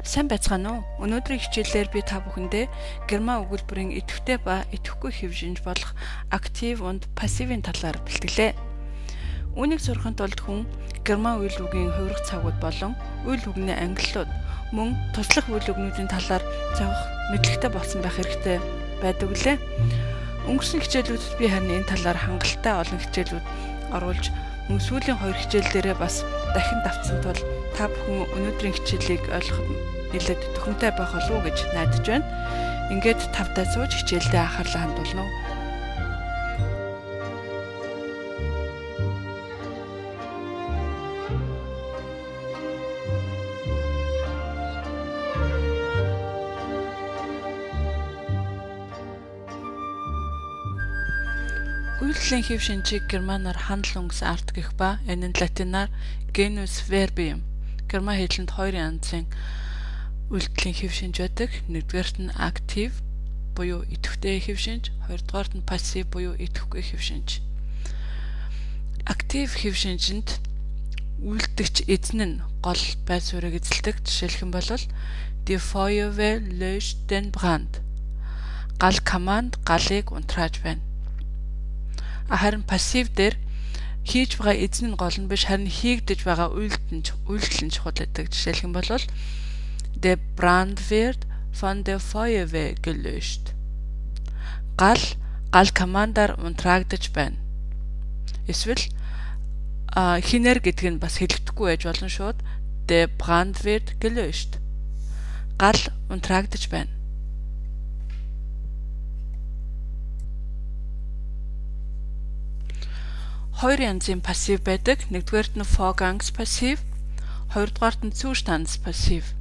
Сайн байцгаана уу? Өнөөдрийн хичээлээр би та бүхэндээ герман өгүүлбэрийн идэвхтэй ба идэвхгүй хэвшинж болох актив und пассивын талаар бэлтгэлээ. Үүнийг сурахын тулд хүн герман үйл үгийн хувирах цагууд болон үйл үгний ангиллууд мөн туслах үйл үгнүүдийн талаар зовх мэдлэгтэй болсон байх хэрэгтэй байдаг лээ. Өнгөрсөн хичээлүүдэд би харин энэ талаар хангалттай олон хичээлүүд оруулж мөн сүүлийн 2 хичээл дээрээ бас дахин давтсан тул та бүхэн өнөөдрийн хичээлийг ойлгоход нэлээд төхөмтэй байх болов уу гэж найдаж байна. Ингээд тавтай сууж хичээлдээ анхаарлаа хандуулна уу. Үйлдэлийн хэв шинжийг германаар хандл өнгөс арт гэх ба энэ нь латинаар genus verbium. Герман хэлэнд 2 янзын үйлдэлийн хэв шинж байдаг. Нэгдүгээрт нь актив буюу идэвхтэй хэв шинж, хоёрдугаарт нь пассив буюу идэвхгүй хэв шинж. Актив хэв шинжинд үйлдэгч эзэн нь гол байр суурийг эзэлдэг. Жишээлх юм бол die Feuerwehr löscht den Brand. Гал команд галыг унтрааж байна. Харин пассив дээр хийж байгаа эзэн нь гол нь биш, харин хийгдэж байгаа үйлдэл нь чухал гэдэг. Жишээлх юм бол der Brand wird von der Feuerwehr gelöscht. Гал командаар унтраагдаж байна. Эсвэл хинээр гэдэг нь бас хэлэгдэхгүй байж болно шууд. Der Brand wird gelöscht. Гал унтраагдаж байна. Хоёр янзын пассив байдаг. Нэгдүгээрт нь Vorgangspassiv, хоёрдугаарт нь Zustandspassiv.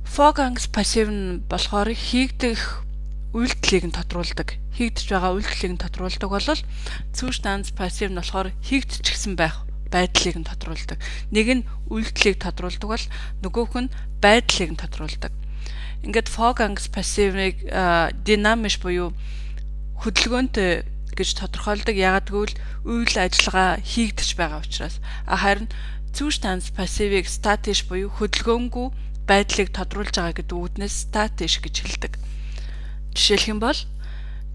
Vorgangspassiv нь болохоор хийгдэх үйлдэлийг нь тодруулдаг. Хийгдэж байгаа үйлдэлийг нь тодруулдаг бол Zustandspassiv нь болохоор хийгдчихсэн байх байдлыг нь тодруулдаг. Нэг нь үйлдэлийг тодруулдаг бол нөгөөх нь байдлыг нь тодруулдаг. Ингээд Vorgangspassiv-ыг динамиш буюу хөдөлгөөнтэй гэж тодорхойлдог. Яагаад гэвэл үйл ажиллагаа хийгдэж байгаа учраас. Харин Zustandspassiv-ыг статиш буюу хөдөлгөөнгүй байдлыг тодруулж байгаа гэдэг үгнээс статиш гэж хэлдэг. Жишээлх юм бол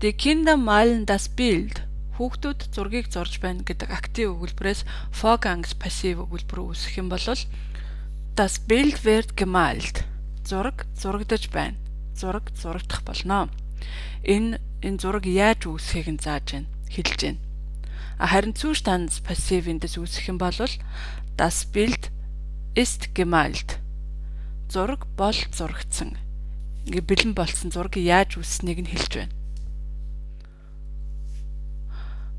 Die Kinder malen das Bild. Хүүхдүүд зургийг зурж байна гэдэг актив өгүүлбэрээс Vorgangspassiv өгүүлбэр үүсэх юм бол Das Bild wird gemalt. Зураг зурагдаж байна. Зураг зурагдах болно. Энэ зураг яаж үүсэхийг нь зааж байна, хэлж байна. Харин Zustandspassiv-ээс үүсэх юм бол Das Bild ist gemalt. Зураг бол зурагдсан. Ингээ бэлэн болсон зураг яаж үүссэнийг нь хэлж байна.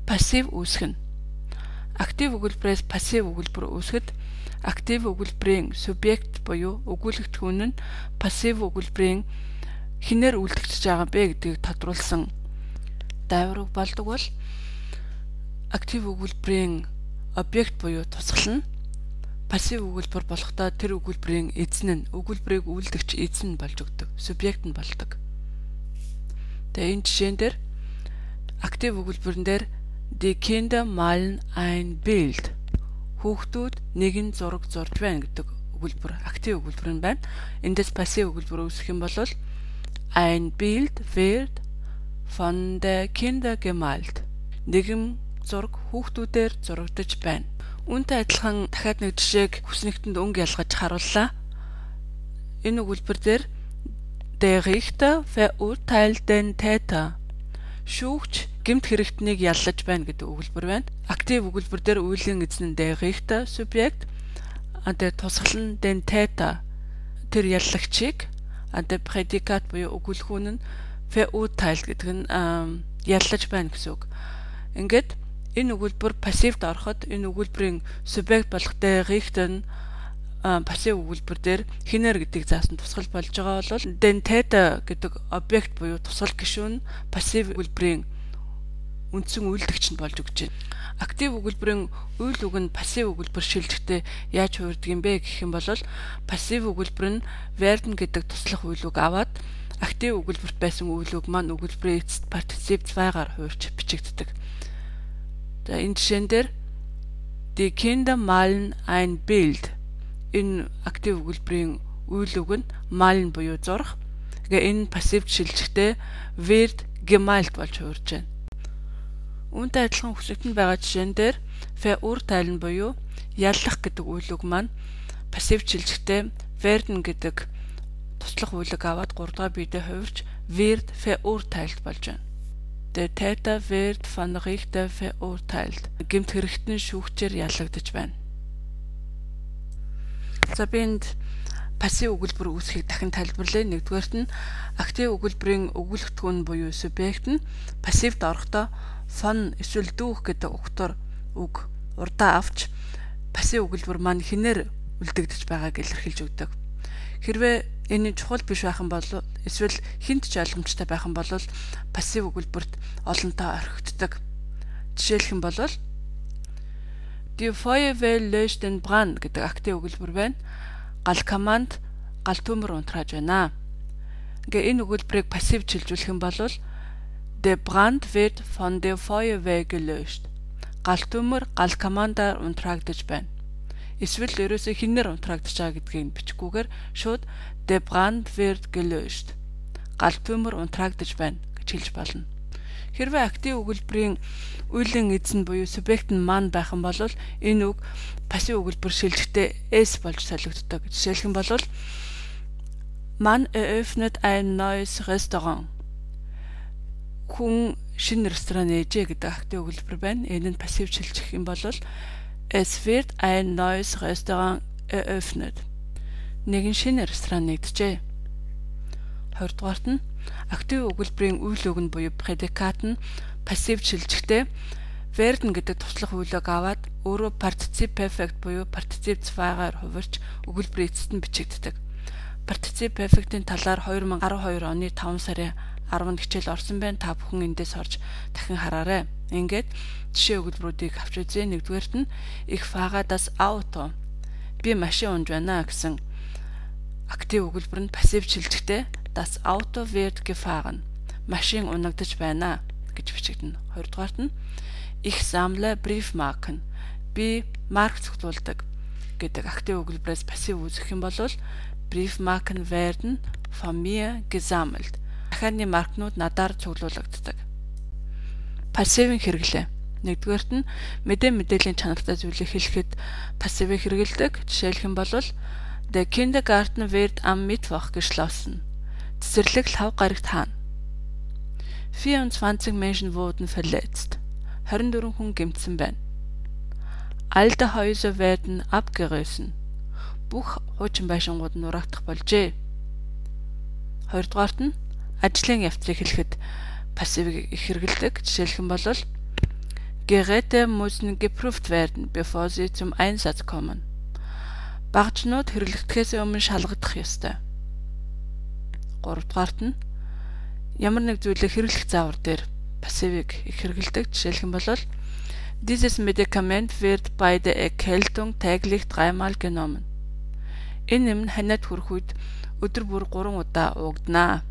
Пассив үүсгэн. Актив өгүүлбэрээс пассив өгүүлбэр үүсгэд актив өгүүлбэрийн субъект буюу өгүүлэгдэх үн нь пассив өгүүлбэрийн хинээр үйлдэгдэж байгаа бэ гэдгийг тодруулсан дайвар үг болдог бол актив өгүүлбэрийн объект буюу тусгал нь пассив өгүүлбэр болохдоо тэр өгүүлбэрийн эзэн нь өгүүлбэрийг үйлдэгч эзэн нь болж өгдөг. Субъект нь болдог. Тэгээ энэ жишээн дээр актив өгүүлбэрэн дээр Die Kinder malen ein Bild. Хүүхдүүд нэгэн зураг зурж байна гэдэг өгүүлбэр актив өгүүлбэр нь байна. Эндээс пассив өгүүлбэр үүсэх юм бол Ein Bild wird von der Kinder gemalt. Нэгэн зураг хүүхдүүдээр зурагдаж байна. Үүнтэй адилхан дахиад нэг жишээг хүснэгтэнд өнгө ялгаж харууллаа. Энэ өгүүлбэр дээр Der Richter verurteilt den Täter. Шүүгч гэмт хэрэгтнийг яллаж байна гэдэг өгүүлбэр байна. Актив өгүүлбэр дээр үеийн эзэн нь Der Richter subject, der тусгал нь den Täter тэр яллагчийг, der Prädikat буюу өгүүлхүүн нь verurteilt гэдэг нь яллаж байна гэсэн үг. Ингээд энэ өгүүлбэр пассивд ороход энэ өгүүлбэрийн субъект болох Der Richter нь пассив өгүүлбэр дээр хинээр гэдгийг заасан тусгал болж байгаа бол den Täter гэдэг объект буюу тусгал гишүүн пассив өгүүлбэрийн үндсэн үйлдэгч нь болж өгч байна. Актив өгүүлбэрийн үйл үг нь пассив өгүүлбэр шилжихдээ яаж хувирдаг юм бэ гэх юм бол пассив өгүүлбэр нь werden гэдэг туслах үйл үг аваад актив өгүүлбэрт байсан үйл үг маань өгүүлбэрийн эцэст партицип 2-гаар хувирч бичигддэг. За энэ жишээн дээр Die Kinder malen ein Bild. Энэ актив өгүүлбэрийн үйл үг нь malen буюу зурх. Энэ пассив шилжихтэй werd gemalt болж хувирж байна. Үүнтэй адилхан өсөлтөнд байгаа жишээн дээр verurteilen буюу яллах гэдэг үйл үг маань пассив шилжихтэй werden гэдэг туслах үйлэг аваад 3 дахь биедээ хувирч wird verurteilt болж байна. Der Täter wird von Richter verurteilt. Гэмт хэрэгтэн шүүгчээр яллагдаж байна. За би энд пассив өгүүлбэр үүсгэхийг дахин тайлбарлая. Нэгдүгээрт нь актив өгүүлбэрийн өгүүлэгдэхүүн буюу субъект нь пассивд орохдоо von эсвэл дүүх гэдэг үг урдаа авч пассив өгүүлбэр маань хинээр үлдэгдэж байгааг илэрхийлж өгдөг. Хэрвээ энэ чухал биш байх юм бол эсвэл хинт ч ойлгомжтой байх юм бол пассив өгүүлбэрт олонтоо орхигддог. Жишээлх юм бол Die Feuerwehr löscht den Brand гэдэг актив өгүүлбэр байна. Гал команд гал төмөр унтрааж байна. Энэ өгүүлбэрийг пассив шилжүүлэх юм бол Der Brand wird von der Feuerwehr gelöscht. Гал төмөр гал командаар унтраагдаж байна. Эсвэл ерөөсөө хинээр унтраагдаж байгаа гэдгийг бичгүүгээр шууд Der Brand wird gelöscht. Гал төмөр унтраагдаж байна гэж хэлж болно. Хэрвээ актив өгүүлбэрийн үеийн эзэн буюу субъект нь маань байх юм бол энэ үг пассив өгүүлбэр шилжихтэй s болж солигддог. Жишээлх юм бол Man eröffnet ein neues Restaurant. Хүн шинэ ресторан ээжээ гэдэг актив өгүүлбэр байна. Энэ нь пассив шилжих юм бол Es wird ein neues Restaurant eröffnet. Нэгэн шинэ ресторан нэгджээ. 20 дугаарт нь актив өгүүлбэрийн үйл үг нь буюу предикат нь пассив шилжихтэй werden гэдэг туслах үйлийг аваад өөрөө participe perfect буюу participe zweiгаар хувирч өгүүлбэрийн эцэст нь бичигддэг. Participe perfect-ийн талаар 2012 оны 5 сарын 10-нд хичээл орсон байна. Та бүхэн эндээс орж дахин хараарай. Ингээд жишээ өгүүлбэрүүдийг авч үзье. Нэгдүгээрт нь Ich fahre das Auto. Би машин унж байна гэсэн актив өгүүлбэр нь пассив шилжихтэй Das Auto wird gefahren. Машин унагдаж байна гэж бичигдэнэ. 2 дугаарт нь Ich sammle Briefmarken. Би марк цуглуулдаг гэдэг актив өгүүлбэрээс пассив үүсгэх юм бол Briefmarken werden von mir gesammelt. Дахианы маркнууд надаар цуглуулагддаг. Пассивын хэрэглээ. Нэгдүгээрт нь мэдээллийн чанартай зүйлийг хэлэхэд пассивыг хэрэглэдэг. Жишээлх юм бол Der Kindergarten wird am Mittwoch geschlossen. Цэцэрлэг лав гарагт хаана. 24 Menschen wurden verletzt. 24 хүн гэмтсэн байна. Alte Häuser werden abgerissen. Бүх хуучин байшингууд нураагдах болжээ. 2 дугаарт нь ажлын явцыг хэлэхэд пассивыг хэрэглэдэг. Жишээлх юм бол Geräte müssen geprüft werden, bevor sie zum Einsatz kommen. Багажнууд хэрэглэгдэхээс өмнө шалгагдах ёстой. 3 дугаарт нь ямар нэг зүйлийг хэрэглэх заавар дээр пассивыг хэрэглэдэг. Жишээлх юм бол Dieses Medikament wird bei der Erkältung täglich 3-mal genommen. Энэ юм ханиад хүрэх үед өдөр бүр 3 удаа уугданаа.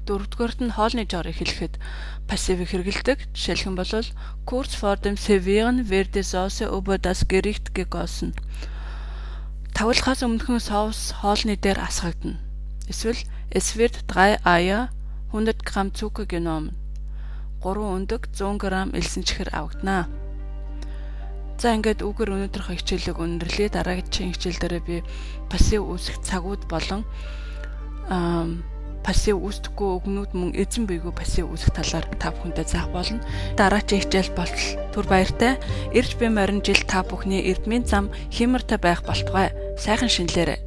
4 дугаарт нь хоолны жорыг хэлэхэд пассивыг хэрэглэдэг. Жишээлх юм бол Kurz vor dem Servieren wird die Sauce über das Gericht gegossen. Тавлахаас өмнөхөн соус хоолны дээр асгагдана. Эсвэл Es wird 3 Eier, 100 Gramm Zucker genommen. 3 өндөг 100 г элсэн чихэр авагдана. За ингээд үгээр өнөөдрийнхөө хичээлийг өндөрлөе. Дараагийн хичээл дээр би пассив үүсэх цагууд болон пассив үүсдэхгүй үгнүүд мөн эзэн буйгүй пассив үүсэх талаар та бүхэндээ заах болно. Дараагийн хичээл болтол түр баяртай. Ирж буй морин жил та бүхний эрдмийн зам хэмэртэй байх болтугай. Сайхан шинэлээрэй.